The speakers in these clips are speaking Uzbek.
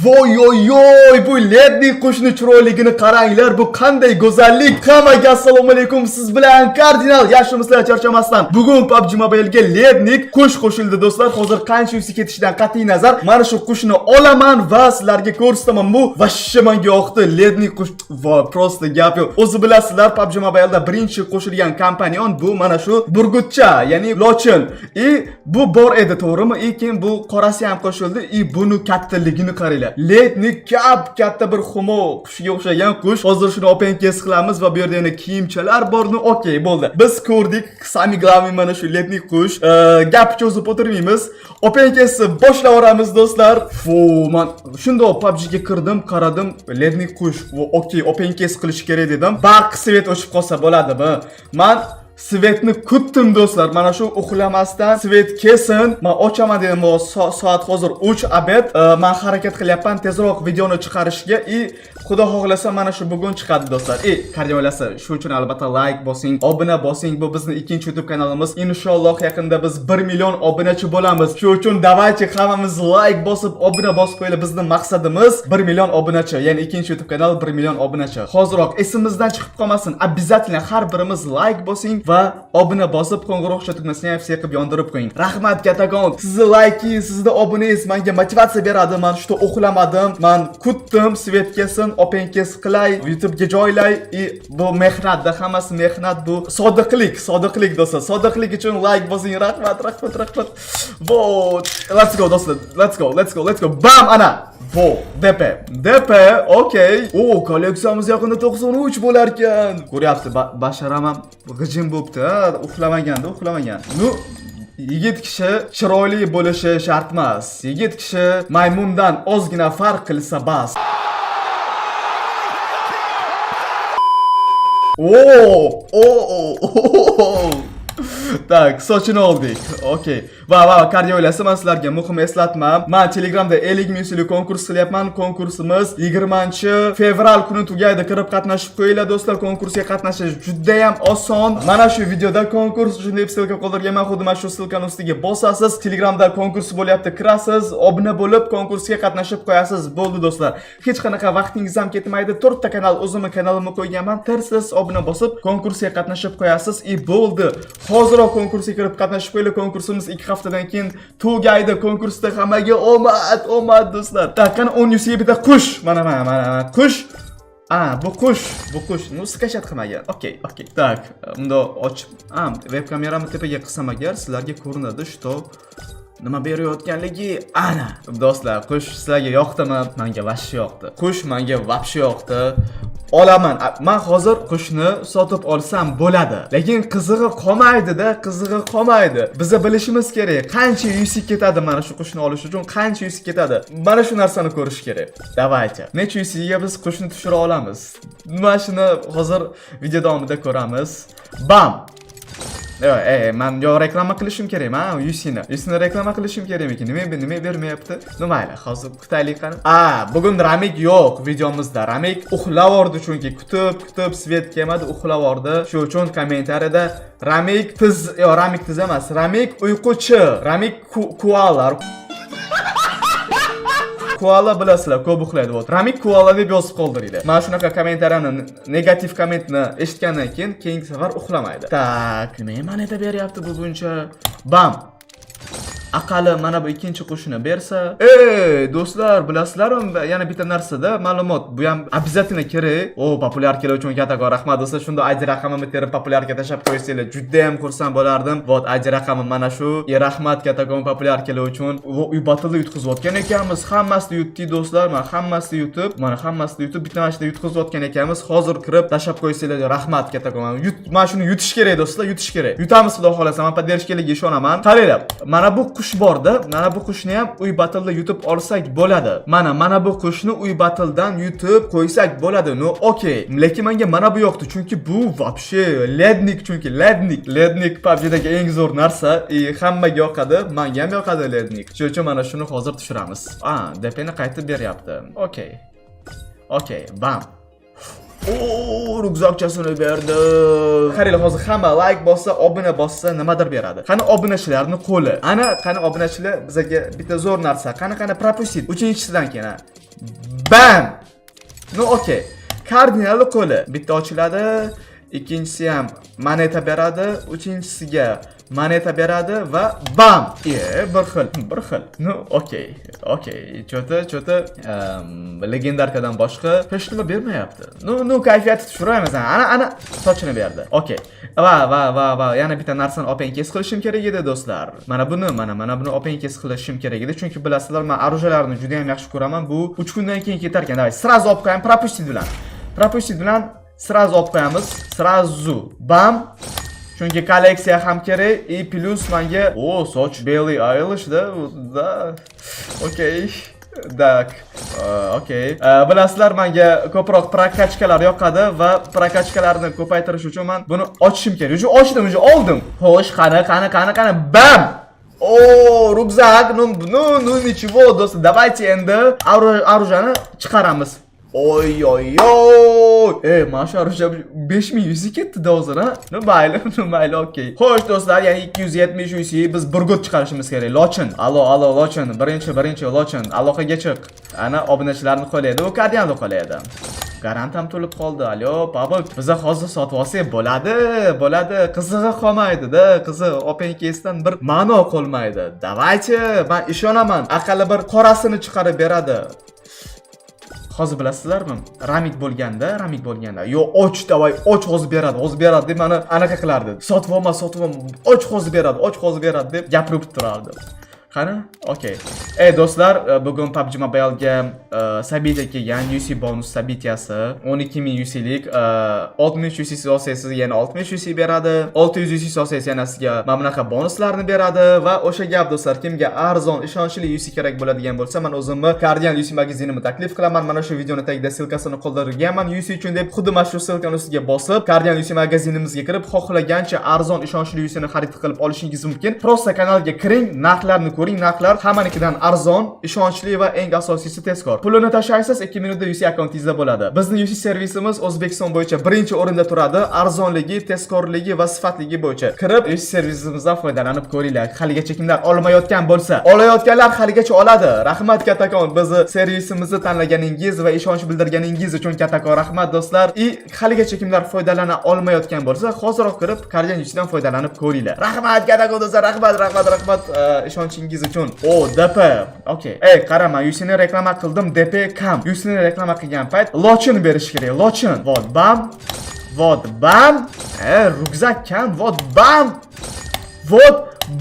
Voy oy oy, bu ledning qo'shni chiroyligini qaranglar, bu qanday go'zallik. Hammaga assalomu alaykum, siz bilan Kardinal yaxshimisizlar, charchamasdan. Bugun PUBG Mobile ga ledning qush qo'shildi do'stlar. Hozir qancha yuksa ketishidan qat'iy nazar mana shu qushni olaman va sizlarga ko'rsataman. Bu vashsha menga yoqdi. Ledning qush va prosta gap yo'q. O'zi bilasizlar, PUBG Mobile da birinchi qo'shilgan kompanion bu mana shu burgutcha, ya'ni lochin. Bu bor edi, to'g'rimi? Keyin bu qorasi ham qo'shildi. Buni kattaligini qaranglar. Ledning katta bir xumo qushga o'xshagan qush. Hozir shuni open kes qilamiz va bu yerda yana kiyimchalar borni. Okey, bo'ldi. Biz ko'rdik. Sami glavniy mana shu ledning qush. Gap cho'zib o'tirmaymiz. Open kesni boshlayveramiz do'stlar. Men shundoq PUBG ga kirdim, qaradim, ledning qush. Okey, open kes qilish kerak dedim. Barq svet o'chib qolsa bo'ladimi? Men svetni kutdim do'stlar. Mana shu uxlamasdan svet kesin. Men ochaman dedim. Soat hozir 3 abed. Men harakat qilyapman tezroq videoni chiqarishga. Xudo xohlasa mana shu bugun chiqadi do'stlar. Qardiolasi, shu uchun albatta like bosing, obuna bosing. Bu bizning ikkinchi YouTube kanalimiz. Inshaalloh yaqinda biz 1 million obunachi bo'lamiz. Shu uchun davaychi hammamiz like bosib, obuna bosib qo'yaylik. Bizning maqsadimiz 1 million obunachi, ya'ni ikkinchi YouTube kanal 1 million obunachi. Hoziroq esimizdan chiqib qolmasin. Обязательно har birimiz like bosing va obuna bosib qo'ng'iroqcha tugmasini ham qilib yondirib qo'ying. Rahmat katag'on. Sizni like-ingiz, sizni obunangiz menga motivatsiya beradi. Men shu uxlamadim. Men kutdim svet kesin. Open kes qilay, YouTube ga joylay. Bu mehnatda, hammasi mehnat, bu sodiqlik do'stlar. Sodiqlik uchun like bosing. Rahmat. Vot. Let's go do'stlar. Let's go. Bam ana. Vo, DP, okey. Kolleksiyamiz yaqinda 93 bo'lar ekan. Ko'ryapsiz, basharam ham g'ijim bo'pti. Uxlamagan. Nu yigit kishi chiroyli bo'lishi shart emas. Yigit kishi maymundan ozgina farq qilsa bas. Tak, sochini oldik. Okey. Va kardiolasi, men sizlarga muhim eslatma. Men Telegramda 50 ming so'mlik konkurs qilyapman. Konkursimiz 20-fevral kuni tugaydi. Kirib qatnashib qo'yinglar do'stlar. Konkursga qatnashish juda ham oson. Mana shu videoda konkurs uchun deb ssilka qoldirganman. Xuddi mana shu ssilkani ustiga bosasiz. Telegramda konkurs bo'lyapti. Kirasiz, obuna bo'lib konkursga qatnashib qo'yasiz. Bo'ldi do'stlar. Hech qanaqa vaqtingiz ham ketmaydi. 4 ta kanal o'zimning kanalimga qo'yganman. Tersiz obuna bosib konkursga qatnashib qo'yasiz. Bo'ldi. Hozirroq konkursga kirib qatnashib qo'yinglar. Konkursimiz 2 haftadan keyin tugaydi. Konkursda hammaga omad do'stlar. Qani 10 yuzga bitta qush. Mana qush. Bu qush. Nu skachat qilmagan. Okey. Tak, unda ochib, webkameramni tepaga qilsam agar sizlarga ko'rinadi, что nima berayotganligi. Ana, do'stlar, qush sizlarga yoqdimi? Menga vashshi yoqdi. Qush menga vobshe yoqdi. Olaman. Men hozir qushni sotib olsam bo'ladi. Lekin qizig'i qolmaydi. Biz bilishimiz kerak, qancha yusik ketadi mana shu qushni olish uchun, qancha yusik ketadi. Mana shu narsani ko'rish kerak. Davaychi. Necha yusiga biz qushni tushira olamiz? Mana shuni hozir video davomida ko'ramiz. Bam. Men reklama qilishim kerakmi? Yusini reklama qilishim kerakmi? Nima bermayapti? Mayli, hozir kutaylik qani. Bugun Ramik yo'q videomizda. Ramik uxlavordi chunki kutib svet kelmadi, uxlavordi. Shu uchun kommentariyada Ramik tiz emas, Ramik uyquchi, Ramik koala. Koala bilasizlar, ko'p uxlaydi. Ramik koala deb yozib qoldiringlar. Mana shunaqa kommentariyani, negativ kommentni eshitgandan keyin keyingi safar uxlamaydi. Tak, nima moneta beryapti buguncha? Bam. Aqali mana bu ikkinchi qushni bersa, do'stlar, bilasizlarmi, yana bitta narsada ma'lumot, bu ham обязательно kerak. Populyarkalar uchun katag'on rahmat do'stlar. Shunda ID raqamimni terib populyarka tashab qo'ysanglar, juda ham xursand bo'lardim. ID raqamim mana shu. Rahmat katag'on populyarkalar uchun. Uy batilda yutqizayotgan ekanmiz. Hammasini yutdik do'stlar. Hammasini yutib, bitta mashina yutqizayotgan ekanmiz. Hozir kirib tashab qo'ysanglar, rahmat katag'on. Mana shuni yutish kerak do'stlar, yutish kerak. Yutamiz xudo xolasa. Men поддержкалariga ishonaman. Qaranglar. Mana bu qush borda, mana bu qushni ham uy batilda yutib olsak bo'ladi. Mana bu qushni uy batildan yutib qo'ysak bo'ladi. Okey. Lekin menga mana bu yoqdi, chunki bu вообще lednik, chunki lednik PUBG'dagi eng zo'r narsa. Hammaga yoqadi, menga ham yoqadi lednik. Shuning uchun mana shuni hozir tushiramiz. DPni qaytib beryapti. Okey, bam. Rugzakchasini berdi. Qaranglar, hozir hamma like bossa, obuna bossa nimadir beradi. Qani obunachilarning qo'li. Qani obunachilar bizga bitta zo'r narsa. Qani propustit 3-chisidan keyin. Bam. No okey. Kardinal qo'li. Bitta ochiladi, ikkinchisi ham moneta beradi, uchinchisiga moneta beradi va bam. Bir xil. No okey. Chota legendarkadan boshqa hech nima bermayapti. No kayfiyati tushiramiz. Ana sochini berdi. Okey. Va yana bitta narsani open-kes qilishim kerak edi do'stlar. Mana buni open-kes qilishim kerak edi, chunki bilasizlar, men orujalarni juda ham yaxshi ko'raman. Bu 3 kundan keyin ketar ekan. Davay, sraz olib qo'yam propustit bilan sraz olib qo'yamiz. Srazu bam. Chunki kolleksiya ham kerak. Plus menga soch Billie Eilish da. Okey. Tak. Okey. Bilasizlar, menga ko'proq prokachkalar yoqadi va prokachkalarni ko'paytirish uchun men buni ochishim kerak. Ochdim, oldim. Xo'sh, qani. Bam! Rukzak. No, ничего, do'stlar. Давайте endi оружияni chiqaramiz. Oy. Mana shu oruja 5100 ketdi hozir, ha? No mayli, okey. Xo'sh do'stlar, ya'ni 270 UC biz burgut chiqarishimiz kerak. Lochin. Allo, Lochin. Birinchi Lochin. Aloqaga chiq. Ana obunachilarni qo'yadi, u kardinalni qo'yadi. Garant ham to'lib qoldi. Allo, Pablo, biz hozir sotib olsak bo'ladi. Qizig'i qolmaydi-da. Qizi open-kesdan bir ma'no qolmaydi. Davaychi, men ishonaman. Aqalli bir qorasini chiqarib beradi. Hozir bilasizlarmi? Ramik bo'lganda, yo och davay, och hozir beradi deb meni anaqa qilardi. Sotib olma, och hozir beradi deb gapirib turardi. Qani? Okey. Do'stlar, bugun PUBG Mobile'ga sabita kelgan UC bonus sabitiyasi 12000 UC'lik, 60 UC olsangiz yana 60 UC beradi, 600 UC olsangiz yana sizga mana bunaqa bonuslarni beradi va o'sha gap do'stlar, kimga arzon, ishonchli UC kerak bo'ladigan bo'lsa, men o'zimni Guardian UC magazinimni taklif qilaman. Mana shu videoni tagida silkasini qoldirganman. UC uchun deb xuddi mana shu silkani ustiga bosib, Guardian UC magazinimizga kirib, xohlagancha arzon, ishonchli UC ni xarid qilib olishingiz mumkin. Prosta kanalga kiring, narxlarni ko'ring, narxlar hammanikidan arzon, ishonchli va eng asosiysi tezkor. Pulini tashlaysiz, 2 minutda UC akkauntingizda bo'ladi. Bizning UC servisimiz O'zbekiston bo'yicha birinchi o'rinda turadi, arzonligi, tezkorligi va sifatligi bo'yicha. Kirib, UC servisimizdan foydalanib ko'ringlar. Haligacha kimlar olmayotgan bo'lsa, olayotganlar haligacha oladi. Rahmat kattakon, bizni servisimizni tanlaganingiz va ishonch bildirganingiz uchun kattakon rahmat do'stlar. Haligacha kimlar foydalana olmayotgan bo'lsa, hozirroq kirib Guardian UC'dan foydalanib ko'ringlar. Rahmat kattakon do'stlar, rahmat ishonchingiz uchun. DP. Okey. Qarama, UC'ni reklama qildim, DP kam. UC'ni reklama qilgan payt Lochin berish kerak. Lochin. Vot bam. Rukzak kam. Vot bam.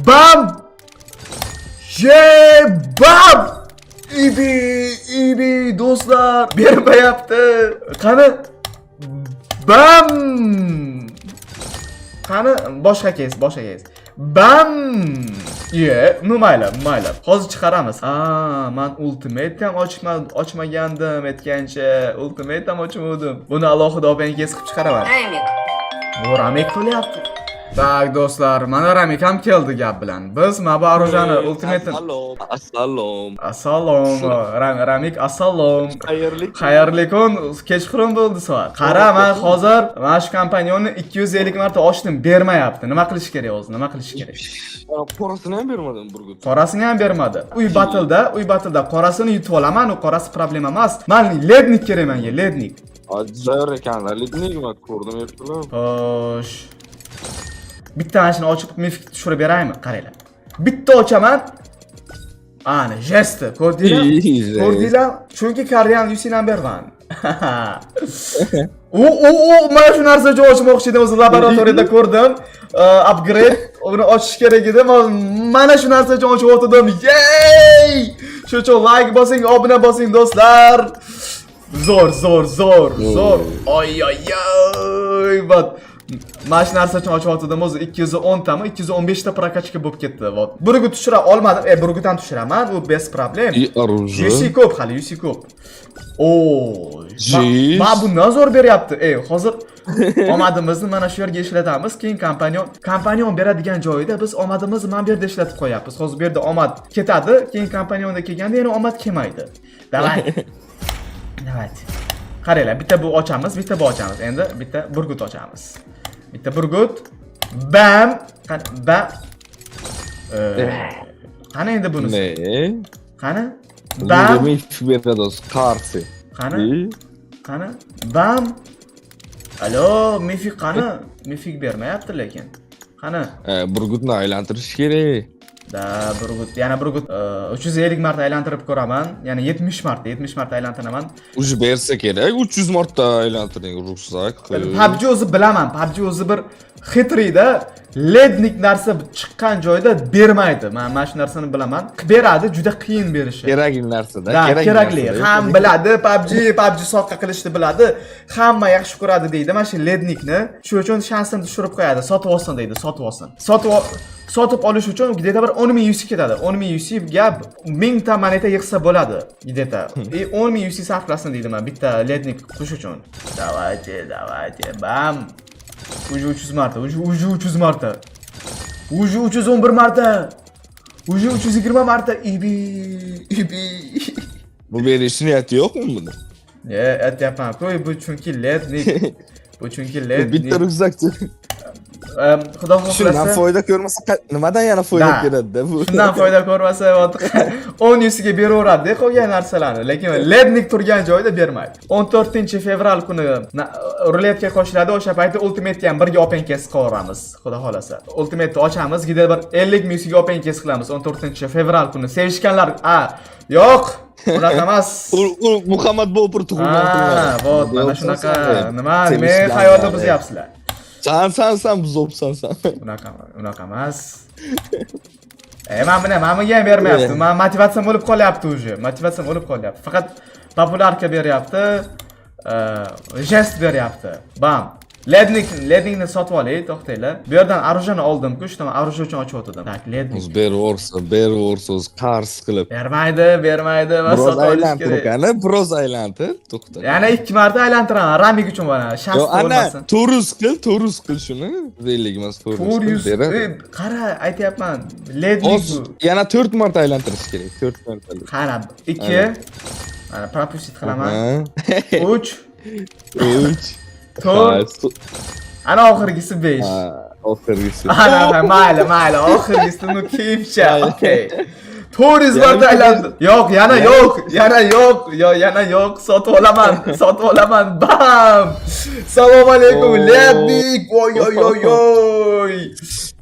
Bam. Ibi do'stlar, bermayapti. Qani? Bam. Qani boshqa kes. Bam. No mayli. Hozir chiqaramiz. Men ultimate ham ochmagandim aytgancha. Ultimate ham ochmadim. Buni alohida open-kes qilib chiqaraman. Bu Ramik qilyapti. Tak do'stlar, mana Ramik ham keldi gap bilan. Biz mana bu orujani ultimate. Assalom. Ramik assalom. Xayrli kun. Kechqurun bo'ldi soat. Qara, men hozir mana shu kompaniyonni 250 marta ochdim, bermayapti. Nima qilish kerak o'zi? Qorasini ham bermadim burgut. Qorasini ham bermadi. Uy battle'da qorasini yutib olaman, u qorasi problema emas. Men lednik kerak menga, lednik. Ajjar ekanlar, lednikni ko'rdim ertalar. Xo'sh. Bitta mashina ochib mifik tushirib beraymi? Qaranglar. Bitta ochaman. Ana, jesti, ko'rdinglar? Chunki Guardian UC number 1. Mana shu narsaga ochmoqchi edim, o'zi laboratoriyada ko'rdim. Upgrade, uni ochish kerak edi. Mana shu narsaga ochib o'tdim. Yey! Shu uchun like bosing, obuna bosing do'stlar. Zo'r. Oy. Bat. Mana shu narsa uchun ochib o'tdim, o'zi 210 tami, 215 ta prokachka bo'lib ketdi. Vot. Burgut tushira olmadim. Burgutdan tushiraman, u bez problem. UC ko'p, hali UC ko'p. Ma bundan zo'r beryapti. Hozir omadimizni mana shu yerga ishlatamiz. Keyin kompanion beradigan joyida biz omadimizni mana bu yerda ishlatib qo'yapmiz. Hozir bu yerda omad ketadi, keyin kompanionda kelganda yana omad kelmaydi. Davaychi. Qaranglar, bitta bu ochamiz. Endi bitta burgut ochamiz. Bitta burgut. Bam. Qani endi bunisi? Ne? Qani? Bam. Nima Fiberados Karsi. Qani? Qani? Bam. Alo, mifik qani? Mifik bermayapti lekin. Qani? Burgutni aylantirish kerak. Da, burgut. Yana burgut 350 marta aylantirib ko'raman. Yana 70 marta aylantiraman. Uj bersa kerak. 300 marta aylantiring ruxsak. PUBG o'zi bilaman. PUBG o'zi bir xitriyda lednik narsa chiqqan joyda bermaydi. Men mana shu narsani bilaman. Beradi, juda qiyin berishi. Kerakli narsada. Kerakli. Ham biladi, PUBG sotqa qilishni biladi. Hamma yaxshi ko'radi deydi. Mana shu lednikni shu uchun shansini tushirib qo'yadi. Sotib olsin deydi, sotib olsin. Sotib olish uchun где-то bir 10,000 UC ketadi. 10,000 UC ga 1000 ta moneta yig'sa bo'ladi. Где-то. 10,000 UC sarflasin deyman bitta lednik qush uchun. Давайте, bam. Уже 300 marta, уже 300 marta. Уже 311 marta. Уже 320 marta. Ibi. Bu berish niyati yo'qmi buni? Aytyapman, qo'y bu chunki lednik. Bu chunki lednik. Bitta ruxsakchi. Xudo xohlasa. Shundan foyda ko'rmasa nimadan yana foyda keladi-da bu? Shundan foyda ko'rmasa 10 yusiga beraveradi qolgan narsalarni, lekin lednik turgan joyda bermaydi. 14-fevral kuni ruletga qo'shiladi, o'sha paytda ultimate'ni ham birga open case qilamiz, xudo xohlasa. Ultimate'ni ochamiz, gida bir 50 yusiga open case qilamiz 14-fevral kuni. Sevishganlar, yo'q, unaqa emas. Muhammad Bopur tug'ilgan kunlar. Vot, mana shunaqa. Nima, men xayolda buzyapsizlar. Sen buzobsan sen. Unaqa emas. Menga ham bermayapti. Men motivatsiyam o'lib qolyapti уже. Motivatsiyam o'lib qolyapti. Faqat populyarka beryapti. Jest beryapti. Bam. Lednikni sotib olay, to'xtanglar. Bu yerdan orujani oldim-ku, shu tomon oruja uchun ochib o'tdim. Tak, lednik. Beraversa, qars qilib. Bermaydi, men sotib olish kerak. Biroz aylantir, to'xta. Yana 2 marta aylantiraman, ramik uchun mana, shans bo'lmasin. To'ruz qil shuni. 50 emas, 400. Qara, aytyapman. Lednik bu. Yana 4 marta aylantirish kerak, 4 marta. Qara, 2. Mana propustit qilaman. 3. 4. Ana oxirgisi 5. Oxirgisi. Ana mayli, oxirgisini kiyimcha. Okay. 400 marta aylandim. Yo'q, yana yo'q. Sotib olaman. Bam! Assalomu alaykum, lednik. Oy.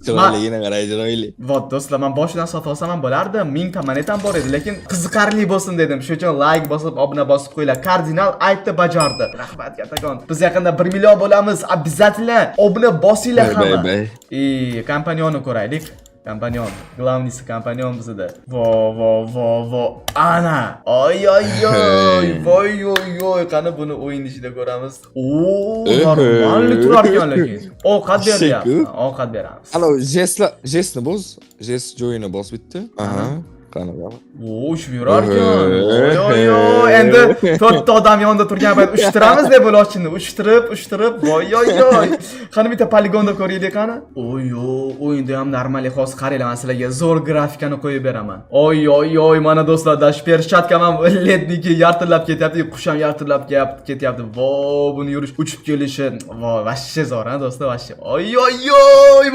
Chiroyligina qarayli. Vot do'stlar, men boshidan sotib olsam ham bo'lardi. 1000 ta monetam bor edi, lekin qiziqarli bo'lsin dedim. Shuning uchun like bosib, obuna bosib qo'yinglar. Kardinal aytdi, bajardi. Rahmat kattakon. Biz yaqinda 1 million bo'lamiz. Обязательно obuna bosinglar hamma. Kompanyonni ko'raylik. Kompanion, главныйsi kompanion bizda. Vo. Ana. Oy. Voy. Qani buni o'yin ichida ko'ramiz. Normalni turar ekan lekin. Ovqat beryapti. Ovqat beramiz. Ana, jestni boz. Jest joyini bos bitta. Aha. Qani bor. Shu yurar ekan. Oy. Endi 4 ta odam yonida turgan payt ushtiramiz deb bo'lishini. Ushtirib. Voy. Qani bitta poligonda ko'raylik qani. O'yinda ham normal hozir qaranglar, men sizlarga zo'r grafikani qo'yib beraman. Oy, mana do'stlar, dash pershatkam ham ledniki yartillab ketyapti, qush ham yartillab ketyapti. Vo, buni yurish, uchib kelishi, vo, vashshe zo'r, ha do'stlar, vashshe. Oy,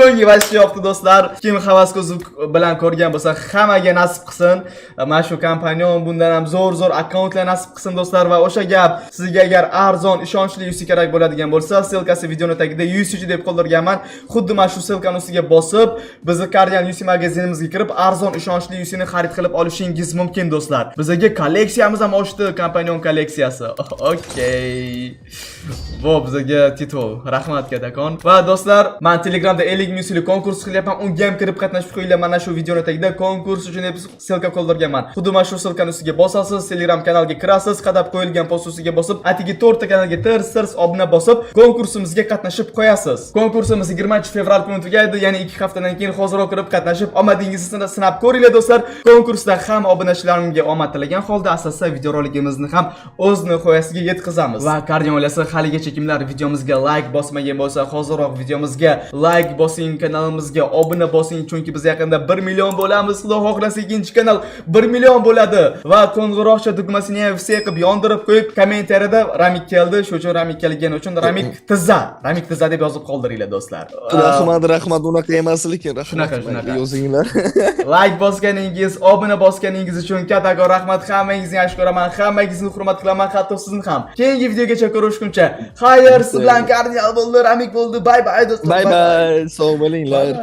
menga vashshe yoqdi do'stlar. Kim havas ko'zi bilan ko'rgan bo'lsa, hammaga nasib qilsin. Mana shu kompanion bundan ham zo'r akkauntlar nasib qilsin do'stlar. Va o'sha gap, sizga agar arzon, ishonchli UC kerak bo'ladigan bo'lsa, silkasi videoni tagida UC deb qoldirganman. Xuddi mana shu silkani ustiga bosib, bizni Kardian UC magazinimizga kirib, arzon, ishonchli UC ni xarid qilib olishingiz mumkin do'stlar. Bizga kolleksiyamiz ham ochdi, kompanion kolleksiyasi. Okay. Bu bizga titul. Rahmat kattakon. Va do'stlar, men Telegramda 50 UC konkurs qilyapman. Unga ham kirib qatnashib qo'yinglar. Mana shu videoni tagida konkurs uchun silka qoldirganman. Xuddi mana shu silkani ustiga bosasiz, Telegram kanaliga kirasiz, qadab qo'yilgan post ustiga bosib, atigi 4 ta kanalga tirs obuna bosib, konkursimizga qatnashib qo'yasiz. Konkursimiz 20-fevral kuni tugaydi, ya'ni 2 haftadan keyin hoziroq kirib qatnashib, omadingizni sinab ko'ringlar do'stlar. Konkursda ham obunachilarimga omad tilagan holda asosda videorolikimizni ham o'z nihoyasiga yetkazamiz. Va Kardian oilasi, haligacha kimlar videomizga like bosmagan bo'lsa, hoziroq videomizga like bosing, kanalimizga obuna bosing, chunki biz yaqinda 1 million bo'lamiz. Xudo xohlasa 2 birinchi kanal 1 million bo'ladi va qo'ng'iroqcha tugmasini ham vse qilib yondirib qo'yib kommentariyada Ramik keldi. Shu uchun Ramik kelgani uchun Ramik tizza deb yozib qoldiringlar do'stlar. Rahmat, unaqa emas lekin rahmat. Shunaqa. Yozinglar. Like bosganingiz, obuna bosganingiz uchun kattakon rahmat. Hammangizni yaxshi ko'raman, hammangizni hurmat qilaman, hatto sizni ham. Keyingi videogacha ko'rishguncha xayr, siz bilan kardinal bo'ldi, Ramik bo'ldi. Bye bye do'stlar. Bye bye. Sog' bo'linglar.